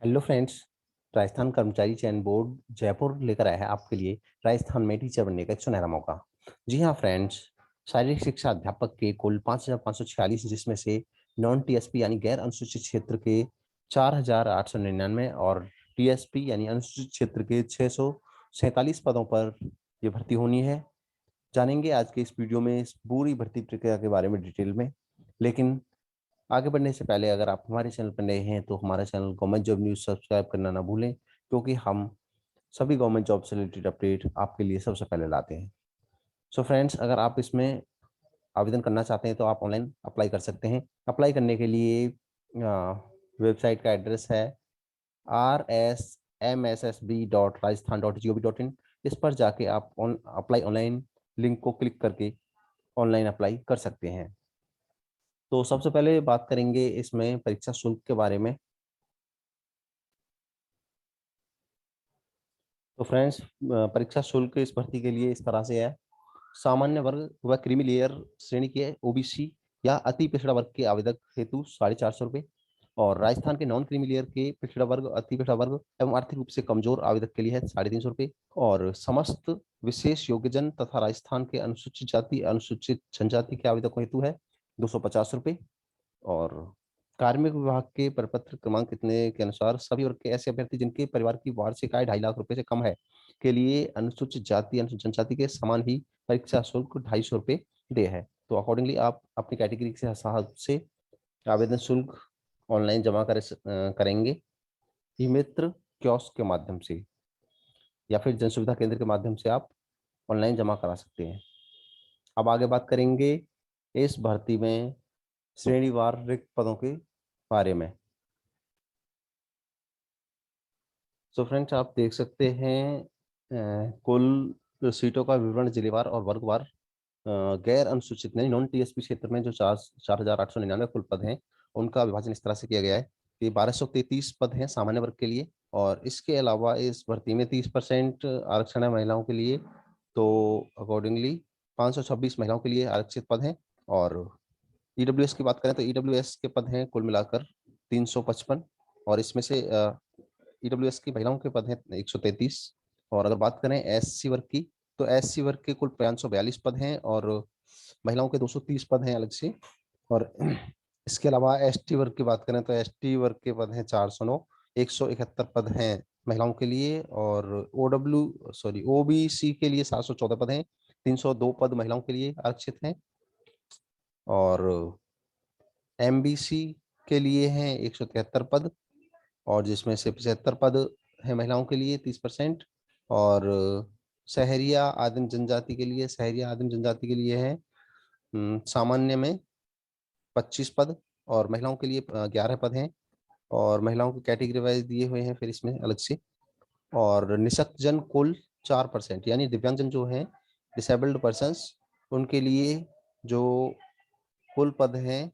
Hello friends. Rajasthan कर्मचारी चयन board Jaipur लेकर आया है आपके लिए राजस्थान में टीचर बनने का एक सुनहरा मौका। जी हाँ फ्रेंड्स, शारीरिक शिक्षा अध्यापक के कुल 5,546, जिसमें से नॉन टीएसपी यानी गैर अनुसूचित क्षेत्र के 4,899 और टीएसपी यानी अनुसूचित क्षेत्र के 647 पदों पर ये भर्ती होनी है। जानेंगे आज के इस वीडियो में इस पूरी भर्ती प्रक्रिया के बारे में डिटेल में। लेकिन आगे बढ़ने से पहले अगर आप हमारे चैनल पर नए हैं तो हमारा channel government job news subscribe करना ना भूलें, क्योंकि हम सभी गवर्नमेंट जॉब से रिलेटेड अपडेट आपके लिए सबसे पहले लाते हैं। सो फ्रेंड्स, अगर आप इसमें आवेदन करना चाहते हैं तो आप ऑनलाइन अप्लाई कर सकते हैं। अप्लाई करने के लिए वेबसाइट का एड्रेस है rsmssb.rajasthan.gov.in। इस पर जाके आप अप्लाई ऑनलाइन लिंक को क्लिक करके ऑनलाइन अप्लाई कर सकते हैं। तो सबसे पहले बात करेंगे इसमें परीक्षा शुल्क के बारे में। तो फ्रेंड्स, परीक्षा शुल्क इस भर्ती के लिए इस तरह से है। सामान्य वर्ग व क्रीमी लेयर श्रेणी के ओबीसी या अति पिछड़ा वर्ग के आवेदक हेतु 450 रुपये, और राजस्थान के नॉन क्रीमी लेयर के पिछड़ा वर्ग, अति पिछड़ा वर्ग एवं आर्थिक रूप से कमजोर आवेदक के लिए है 350 रुपये, और समस्त विशेष योग्यजन तथा राजस्थान के अनुसूचित जाति अनुसूचित जनजाति के आवेदकों हेतु है 250 रुपये। और कार्मिक विभाग के प्रपत्र क्रमांक इतने के अनुसार सभी वर्ग के ऐसे अभ्यर्थी जिनके परिवार की वार्षिक आय 2.5 लाख रुपए से कम है के लिए अनुसूचित जाति अनुसूचित जनजाति के समान ही परीक्षा शुल्क 250 रुपये दे है। तो अकॉर्डिंगली आप अपनी कैटेगरी के हिसाब से आवेदन शुल्क ऑनलाइन जमा करेंगे ई मित्र कियोस्क के माध्यम से, या फिर जन सुविधा केंद्र के माध्यम से आप ऑनलाइन जमा करा सकते हैं। अब आगे बात करेंगे इस भर्ती में श्रेणीवार रिक्त पदों के बारे में। सो फ्रेंड्स, आप देख सकते हैं कुल सीटों का विवरण जिलेवार और वर्गवार। गैर अनुसूचित यानी नॉन टीएसपी क्षेत्र में जो 4,899 कुल पद हैं, उनका विभाजन इस तरह से किया गया है कि 1,233 पद हैं सामान्य वर्ग के लिए, और इसके अलावा इस भर्ती में 30% आरक्षण है महिलाओं के लिए। तो अकॉर्डिंगली 526 महिलाओं के लिए आरक्षित पद हैं। और ईडब्ल्यूएस की बात करें तो ईडब्ल्यूएस के पद हैं कुल मिलाकर 355, और इसमें से ईडब्ल्यूएस की महिलाओं के पद हैं 133। और अगर बात करें एससी वर्ग की, तो एससी वर्ग के कुल 542 पद हैं, और महिलाओं के 230 पद हैं अलग से। और इसके अलावा एसटी वर्ग की बात करें तो एसटी वर्ग के पद हैं 409, 171 पद हैं महिलाओं के लिए। और ओबीसी के लिए 714 पद हैं, 302 पद महिलाओं के लिए आरक्षित हैं। और एमबीसी के लिए हैं 173 पद, और जिसमें से 75 पद है महिलाओं के लिए 30%। और शहरिया आदिम जनजाति के लिए है सामान्य में 25 पद, और महिलाओं के लिए 11 पद हैं। और महिलाओं की कैटेगरी वाइज दिए हुए हैं फिर इसमें अलग से। और निःशक्तजन कुल 4%, यानी दिव्यांगजन जो हैं, डिसेबल्ड पर्सन्स, उनके लिए जो कुल पद हैं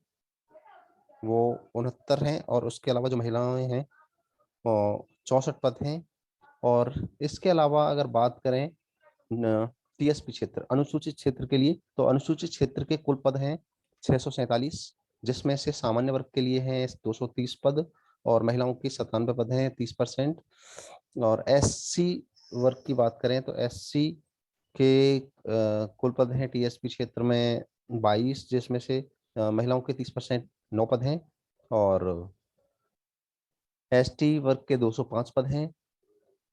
वो 69 हैं, और उसके अलावा जो महिलाएं हैं वो 64 पद हैं। और इसके अलावा अगर बात करें टीएसपी क्षेत्र अनुसूचित क्षेत्र के लिए, तो अनुसूचित क्षेत्र के कुल पद हैं 647, जिसमें से सामान्य वर्ग के लिए हैं 230 पद, और महिलाओं की 97 पद हैं 30%। और एससी वर्ग की बात करें तो एससी के कुल पद हैं टीएसपी क्षेत्र में 22, जिसमें से महिलाओं के 30% 9 पद हैं। और एसटी वर्ग के 205 पद हैं,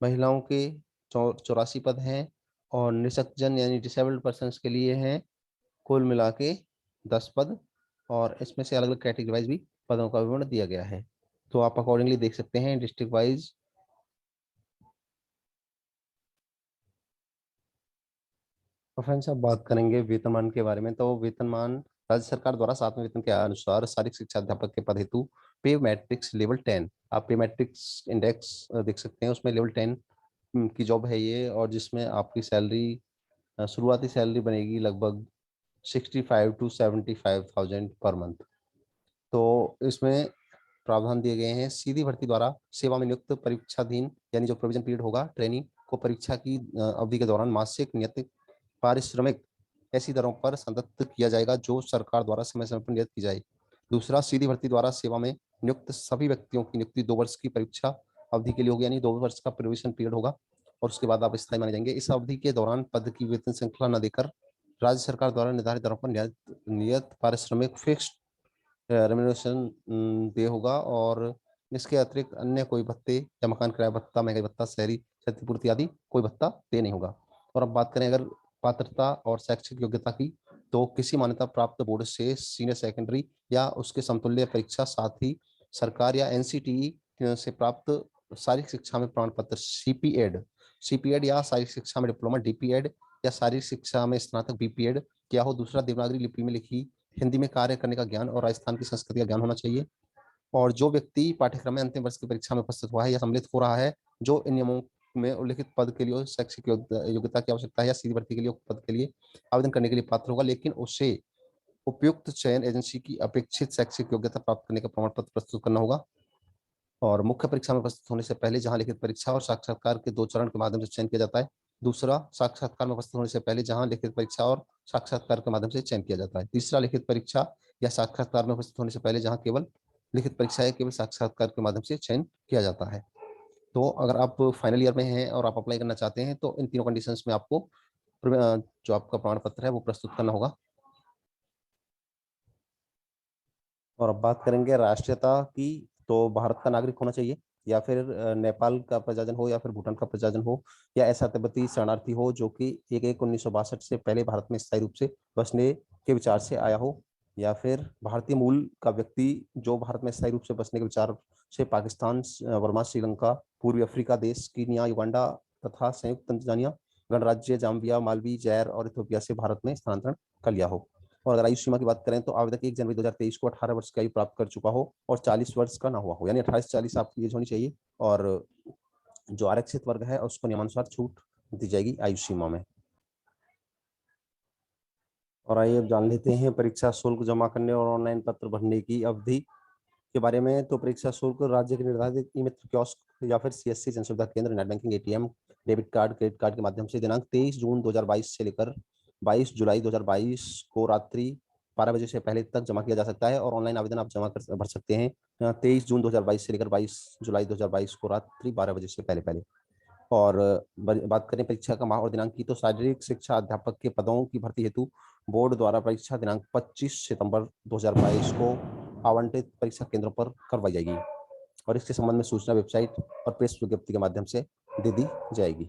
महिलाओं के 84 पद हैं। और निःशक्तजन यानी डिसेबल्ड पर्सन्स के लिए हैं कुल मिला के 10 पद, और इसमें से अलग अलग कैटेगरी वाइज भी पदों का विवरण दिया गया है। तो आप अकॉर्डिंगली देख सकते हैं डिस्ट्रिक्ट वाइज। और फ्रेंड्स, अब बात करेंगे वेतनमान के बारे में। तो वेतनमान राज्य सरकार द्वारा 7वें वेतन के अनुसार शारीरिक शिक्षा अध्यापक के पद हेतु पे मैट्रिक्स लेवल 10, आप पे मैट्रिक्स इंडेक्स देख सकते हैं, उसमें लेवल 10 की जॉब है ये। और जिसमें आपकी सैलरी, शुरुआती सैलरी बनेगी लगभग 65 to 75,000 पर मंथ। तो इसमें प्रावधान दिए गए हैं सीधी भर्ती द्वारा सेवा में नियुक्त परीक्षाधीन, यानी जो प्रोविजन पीरियड होगा ट्रेनिंग को परीक्षा की अवधि के दौरान मासिक नियत पारिश्रमिक ऐसी दरों पर संदत्त किया जाएगा जो सरकार द्वारा समय समय पर नियत की जाए। दूसरा, सीधी भर्ती द्वारा सेवा में नियुक्त सभी व्यक्तियों की नियुक्ति 2 वर्ष की परीक्षा अवधि के लिए होगी, यानी 2 वर्ष का प्रोविजन पीरियड होगा और उसके बाद आप स्थायी माने जाएंगे। इस अवधि के दौरान पद की वेतन श्रृंखला न देकर राज्य सरकार द्वारा निर्धारित दरों पर नियत पारिश्रमिक फिक्स्ड रेम्युनरेशन पे होगा और इसके अतिरिक्त अन्य कोई भत्ते या मकान किराया भत्ता, महंगाई भत्ता, शहरी क्षतिपूर्ति आदि कोई भत्ता पे नहीं होगा। और अब बात करें अगर पात्रता और शैक्षिक योग्यता की, तो किसी मान्यता प्राप्त बोर्ड से सीनियर सेकेंडरी या उसके समतुल्य परीक्षा, साथ ही सरकार या एनसीटीई से प्राप्त शारीरिक शिक्षा में प्रमाण पत्र सीपीएड या शारीरिक शिक्षा में डिप्लोमा डीपीएड या शारीरिक शिक्षा में स्नातक बीपीएड क्या हो। दूसरा, देवनागरी लिपि में लिखी हिंदी में कार्य करने का ज्ञान और राजस्थान की संस्कृति का ज्ञान होना चाहिए। और जो व्यक्ति पाठ्यक्रम में अंतिम वर्ष की परीक्षा में उपस्थित हुआ है या सम्मिलित हो रहा है, जो इन नियमों में उल्लिखित पद के लिए शैक्षिक योग्यता की आवश्यकता है या सीधी भर्ती के लिए पद के लिए आवेदन करने के लिए पात्र होगा, लेकिन उसे उपयुक्त चयन एजेंसी की अपेक्षित शैक्षिक योग्यता प्राप्त करने का प्रमाण पत्र प्रस्तुत करना होगा। और मुख्य परीक्षा में उपस्थित होने से पहले जहां लिखित परीक्षा और साक्षात्कार के 2 चरण के माध्यम से चयन किया जाता है। दूसरा, साक्षात्कार में उपस्थित होने से पहले जहां लिखित परीक्षा और साक्षात्कार के माध्यम से चयन किया जाता है। तीसरा, लिखित परीक्षा या साक्षात्कार में उपस्थित होने से पहले जहां केवल लिखित परीक्षा या केवल साक्षात्कार के माध्यम से चयन किया जाता है। तो अगर आप फाइनल ईयर में हैं और आप अप्लाई करना चाहते हैं तो इन तीनों कंडीशंस में आपको जो आपका प्रमाण पत्र है वो प्रस्तुत करना होगा। और अब बात करेंगे राष्ट्रीयता की, तो भारत का नागरिक होना चाहिए या फिर नेपाल का प्रजाजन हो या फिर भूटान का प्रजाजन हो या ऐसा तिब्बती शरणार्थी हो जो कि 1/1/1962 से पहले भारत में स्थायी रूप से बसने के विचार से आया हो, या फिर भारतीय मूल का व्यक्ति जो भारत में स्थायी रूप से बसने के विचार से पाकिस्तान, बर्मा, श्रीलंका, पूर्वी अफ्रीका देश, कीनिया, युगांडा तथा संयुक्त तंजानिया गणराज्य, जाम्बिया, मालवी, जैर और इथियोपिया से भारत में स्थानांतरण कर लिया हो। और अगर आयु सीमा की बात करें तो आवेदक 1 जनवरी 2023 को 18 वर्ष की आयु प्राप्त कर चुका हो और 40 वर्ष का ना हुआ हो, यानी 18 से 40 आपकी एज होनी चाहिए। और जो आरक्षित वर्ग है उसको नियमानुसार छूट दी जाएगी आयु सीमा में। और आइए अब जान लेते हैं परीक्षा शुल्क जमा करने और ऑनलाइन पत्र भरने की अवधि के बारे में। तो परीक्षा शुल्क राज्य के निर्धारित ई मित्र कियोस्क या फिर सीएससी जन सुविधा केंद्र, net banking, ATM, debit card, credit card के माध्यम से दिनांक 23 जून 2022 से लेकर 22 जुलाई 2022 को रात्रि 12 बजे से पहले तक जमा किया जा सकता है। और ऑनलाइन आवेदन आप जमा कर भर सकते हैं 23 जून 2022 से लेकर 22 जुलाई 2022 को रात्रि 12 बजे से पहले पहले। और बात करें परीक्षा का माह और दिनांक की, तो शारीरिक शिक्षा अध्यापक के पदों की भर्ती हेतु बोर्ड द्वारा परीक्षा दिनांक 25 सितंबर 2022 को आवंटित परीक्षा केंद्रों पर करवाई जाएगी और इसके संबंध में सूचना वेबसाइट और प्रेस विज्ञप्ति के माध्यम से दे दी जाएगी।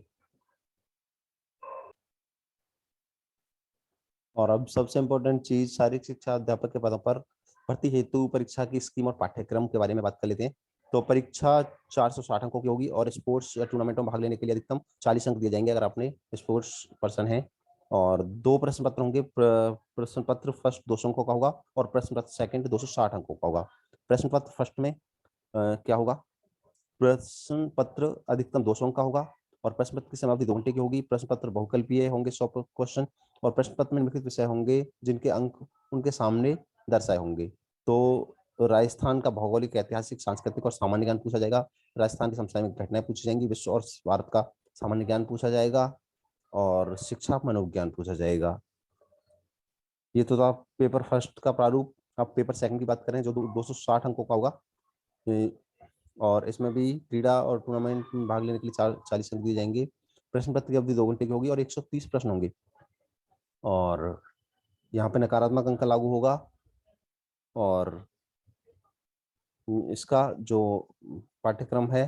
और अब सबसे इम्पोर्टेंट चीज, शारीरिक शिक्षा अध्यापक के पदों पर भर्ती हेतु परीक्षा की स्कीम और पाठ्यक्रम के बारे में बात कर लेते हैं। तो परीक्षा 460 अंकों की होगी और स्पोर्ट्स या टूर्नामेंटों में भाग लेने के लिए अधिकतम 40 अंक दिए जाएंगे अगर आपने स्पोर्ट्स पर्सन है। और 2 प्रश्न पत्र होंगे। प्रश्न पत्र फर्स्ट 200 अंकों का होगा और प्रश्न पत्र सेकंड 260 अंकों का होगा। प्रश्न पत्र फर्स्ट में क्या होगा, प्रश्न पत्र अधिकतम 200 अंक का होगा और प्रश्न पत्र की समाप्ति 2 घंटे की होगी। प्रश्न पत्र बहुकल्पीय होंगे 100 क्वेश्चन और प्रश्न पत्र में निम्नलिखित विषय होंगे जिनके अंक उनके सामने दर्शाए होंगे। तो राजस्थान का भौगोलिक, ऐतिहासिक, सांस्कृतिक और सामान्य ज्ञान पूछा जाएगा। राजस्थान की समसामयिक घटनाएं पूछी जाएंगी। विश्व और भारत का सामान्य ज्ञान पूछा जाएगा और शिक्षा मनोविज्ञान पूछा जाएगा। ये तो था पेपर फर्स्ट का प्रारूप। अब पेपर सेकंड की बात करें जो 260 अंकों का होगा और इसमें भी क्रीड़ा और टूर्नामेंट में भाग लेने के लिए 40 अंक दिए जाएंगे। प्रश्न पत्र की अवधि 2 घंटे की होगी और 130 प्रश्न होंगे और यहाँ पे नकारात्मक अंक लागू होगा। और इसका जो पाठ्यक्रम है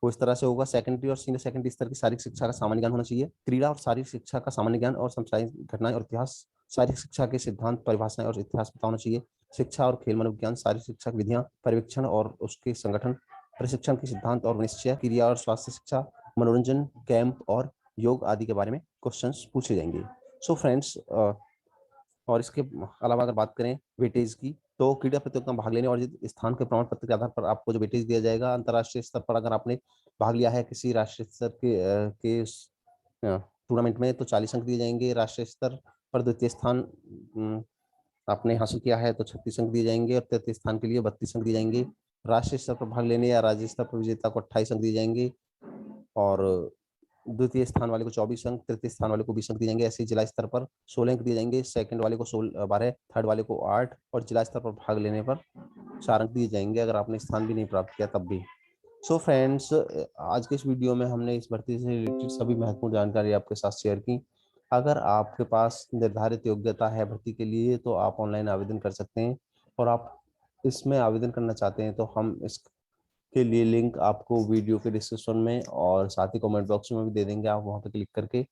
वो इस तरह से होगा। सेकेंडरी और सीनियर सेकेंडरी स्तर की शारीरिक शिक्षा का सामान्य ज्ञान होना चाहिए। क्रीड़ा और शारीरिक शिक्षा का सामान्य ज्ञान और समसामयिक घटनाएं और इतिहास। शारीरिक शिक्षा के सिद्धांत, परिभाषाएं और इतिहास पता होना चाहिए। शिक्षा और खेल मनोविज्ञान, शारीरिक शिक्षा की विधियां, पर्यवेक्षण और उसके संगठन, प्रशिक्षण के सिद्धांत और निश्चय, क्रिया और स्वास्थ्य शिक्षा, मनोरंजन, कैंप और योग आदि के बारे में क्वेश्चन पूछे जाएंगे। सो फ्रेंड्स, और इसके अलावा अगर बात करें वेटेज की, तो क्रीड़ा प्रतियोगिता में भाग लेने और स्थान के प्रमाण पत्र के आधार पर आपको जो वेटेज दिया जाएगा, अंतर्राष्ट्रीय स्तर पर अगर आपने भाग लिया है किसी राष्ट्रीय स्तर के टूर्नामेंट में तो 40 अंक दिए जाएंगे। राष्ट्रीय स्तर पर द्वितीय स्थान आपने हासिल किया है तो 36 अंक दिए जाएंगे और तृतीय स्थान के लिए 32 अंक दिए जाएंगे। राष्ट्रीय स्तर पर भाग लेने या राज्य स्तर पर विजेता को 28 अंक दिए जाएंगे और द्वितीय स्थान वाले को 24 अंक, तृतीय स्थान वाले को 20 अंक दिए जाएंगे। ऐसे जिला स्तर पर 16 अंक दिए जाएंगे, सेकंड वाले को 12, थर्ड वाले को 8 और जिला स्तर पर भाग लेने पर 4 अंक दिए जाएंगे अगर आपने स्थान भी नहीं प्राप्त किया तब भी। सो फ्रेंड्स, आज के इस वीडियो में हमने इस भर्ती से रिलेटेड सभी महत्वपूर्ण जानकारी आपके साथ शेयर की। अगर आपके पास निर्धारित योग्यता है भर्ती के लिए तो आप ऑनलाइन आवेदन कर सकते हैं, और आप इसमें आवेदन करना चाहते हैं तो हम इसके लिए लिंक आपको वीडियो के डिस्क्रिप्शन में और साथ ही कमेंट बॉक्स में भी दे देंगे। आप वहां पर क्लिक करके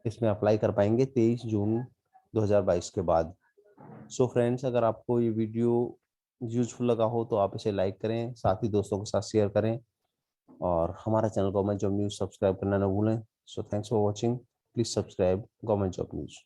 इसमें अप्लाई कर पाएंगे 23 जून 2022 के बाद। सो फ्रेंड्स, अगर आपको ये वीडियो यूजफुल लगा हो तो आप इसे लाइक करें, साथ ही दोस्तों के साथ शेयर करें, और हमारा channel government job news subscribe करना ना भूलें। So thanks for watching. Please subscribe government job news.